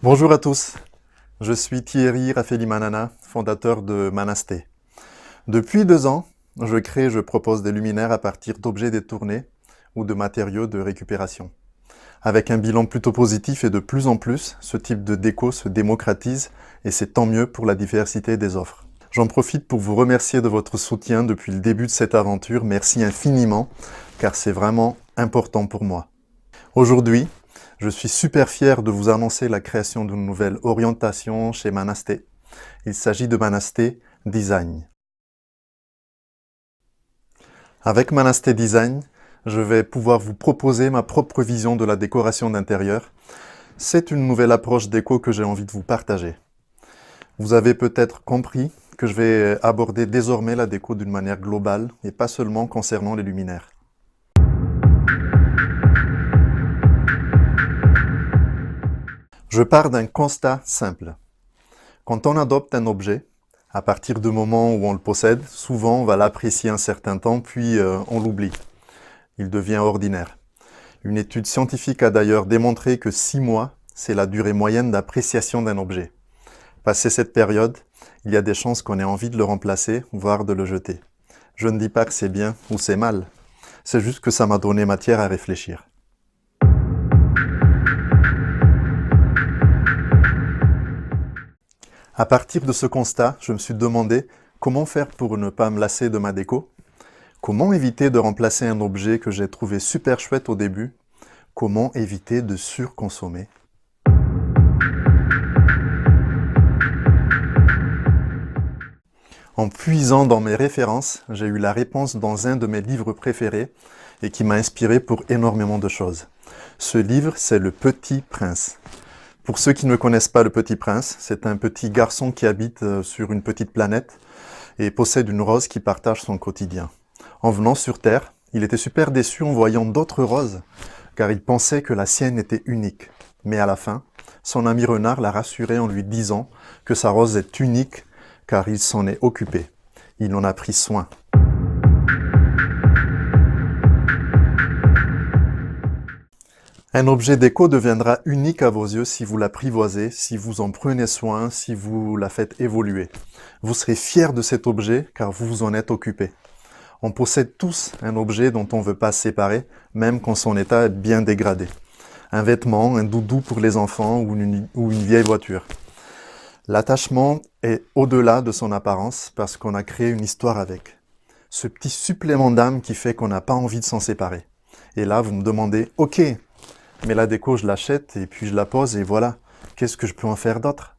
Bonjour à tous, je suis Thierry Raffeli-Manana, fondateur de Manasté. Depuis 2 ans, je propose des luminaires à partir d'objets détournés ou de matériaux de récupération. Avec un bilan plutôt positif et de plus en plus, ce type de déco se démocratise et c'est tant mieux pour la diversité des offres. J'en profite pour vous remercier de votre soutien depuis le début de cette aventure. Merci infiniment, car c'est vraiment important pour moi. Aujourd'hui, je suis super fier de vous annoncer la création d'une nouvelle orientation chez Manasté. Il s'agit de Manasté Design. Avec Manasté Design, je vais pouvoir vous proposer ma propre vision de la décoration d'intérieur. C'est une nouvelle approche déco que j'ai envie de vous partager. Vous avez peut-être compris que je vais aborder désormais la déco d'une manière globale et pas seulement concernant les luminaires. Je pars d'un constat simple. Quand on adopte un objet, à partir du moment où on le possède, souvent on va l'apprécier un certain temps, puis on l'oublie. Il devient ordinaire. Une étude scientifique a d'ailleurs démontré que 6 mois, c'est la durée moyenne d'appréciation d'un objet. Passé cette période, il y a des chances qu'on ait envie de le remplacer, voire de le jeter. Je ne dis pas que c'est bien ou c'est mal, c'est juste que ça m'a donné matière à réfléchir. À partir de ce constat, je me suis demandé comment faire pour ne pas me lasser de ma déco. Comment éviter de remplacer un objet que j'ai trouvé super chouette au début? Comment éviter de surconsommer? En puisant dans mes références, j'ai eu la réponse dans un de mes livres préférés et qui m'a inspiré pour énormément de choses. Ce livre, c'est Le Petit Prince. Pour ceux qui ne connaissent pas Le Petit Prince, c'est un petit garçon qui habite sur une petite planète et possède une rose qui partage son quotidien. En venant sur Terre, il était super déçu en voyant d'autres roses, car il pensait que la sienne était unique. Mais à la fin, son ami renard l'a rassuré en lui disant que sa rose est unique, car il s'en est occupé. Il en a pris soin. Un objet déco deviendra unique à vos yeux si vous l'apprivoisez, si vous en prenez soin, si vous la faites évoluer. Vous serez fier de cet objet, car vous vous en êtes occupé. On possède tous un objet dont on ne veut pas se séparer, même quand son état est bien dégradé. Un vêtement, un doudou pour les enfants ou une vieille voiture. L'attachement est au-delà de son apparence parce qu'on a créé une histoire avec. Ce petit supplément d'âme qui fait qu'on n'a pas envie de s'en séparer. Et là, vous me demandez, ok, mais la déco, je l'achète et puis je la pose et voilà. Qu'est-ce que je peux en faire d'autre?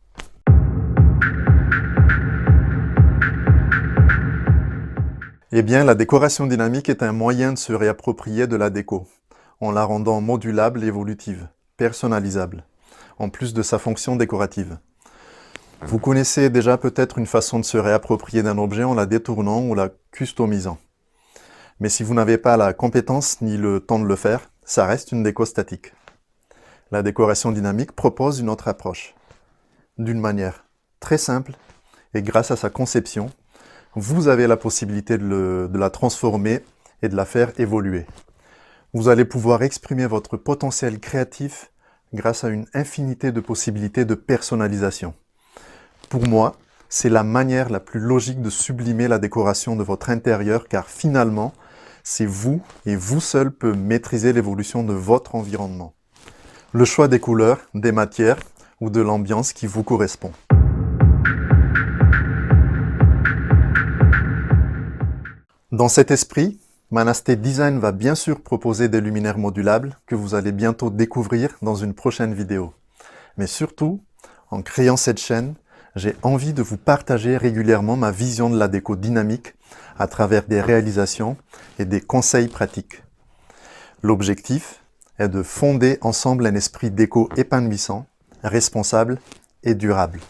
Eh bien, la décoration dynamique est un moyen de se réapproprier de la déco, en la rendant modulable et évolutive, personnalisable, en plus de sa fonction décorative. Vous connaissez déjà peut-être une façon de se réapproprier d'un objet en la détournant ou la customisant. Mais si vous n'avez pas la compétence ni le temps de le faire, ça reste une déco statique. La décoration dynamique propose une autre approche. D'une manière très simple et grâce à sa conception, vous avez la possibilité de la transformer et de la faire évoluer. Vous allez pouvoir exprimer votre potentiel créatif grâce à une infinité de possibilités de personnalisation. Pour moi, c'est la manière la plus logique de sublimer la décoration de votre intérieur car finalement, c'est vous et vous seul peut maîtriser l'évolution de votre environnement. Le choix des couleurs, des matières ou de l'ambiance qui vous correspond. Dans cet esprit, Manasté Design va bien sûr proposer des luminaires modulables que vous allez bientôt découvrir dans une prochaine vidéo. Mais surtout, en créant cette chaîne, j'ai envie de vous partager régulièrement ma vision de la déco dynamique à travers des réalisations et des conseils pratiques. L'objectif est de fonder ensemble un esprit déco épanouissant, responsable et durable.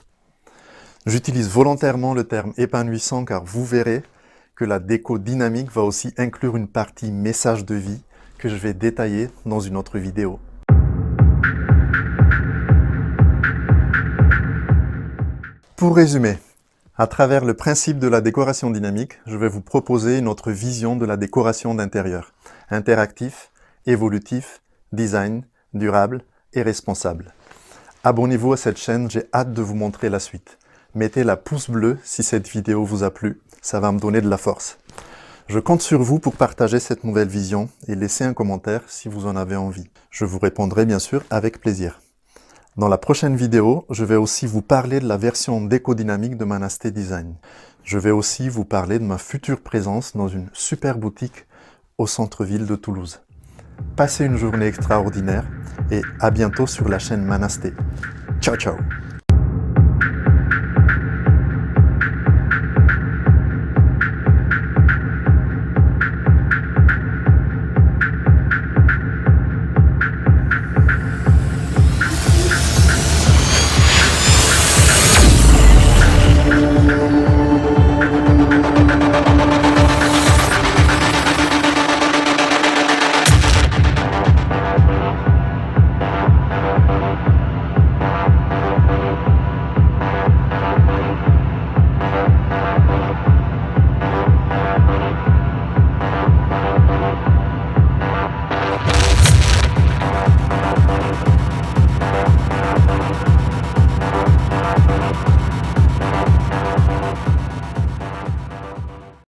J'utilise volontairement le terme épanouissant car vous verrez que la déco dynamique va aussi inclure une partie message de vie que je vais détailler dans une autre vidéo. Pour résumer, à travers le principe de la décoration dynamique, je vais vous proposer une autre vision de la décoration d'intérieur. Interactif, évolutif, design, durable et responsable. Abonnez-vous à cette chaîne, j'ai hâte de vous montrer la suite. Mettez la pouce bleu si cette vidéo vous a plu, ça va me donner de la force. Je compte sur vous pour partager cette nouvelle vision et laisser un commentaire si vous en avez envie. Je vous répondrai bien sûr avec plaisir. Dans la prochaine vidéo, je vais aussi vous parler de la version déco-dynamique de Manasté Design. Je vais aussi vous parler de ma future présence dans une super boutique au centre-ville de Toulouse. Passez une journée extraordinaire et à bientôt sur la chaîne Manasté. Ciao ciao!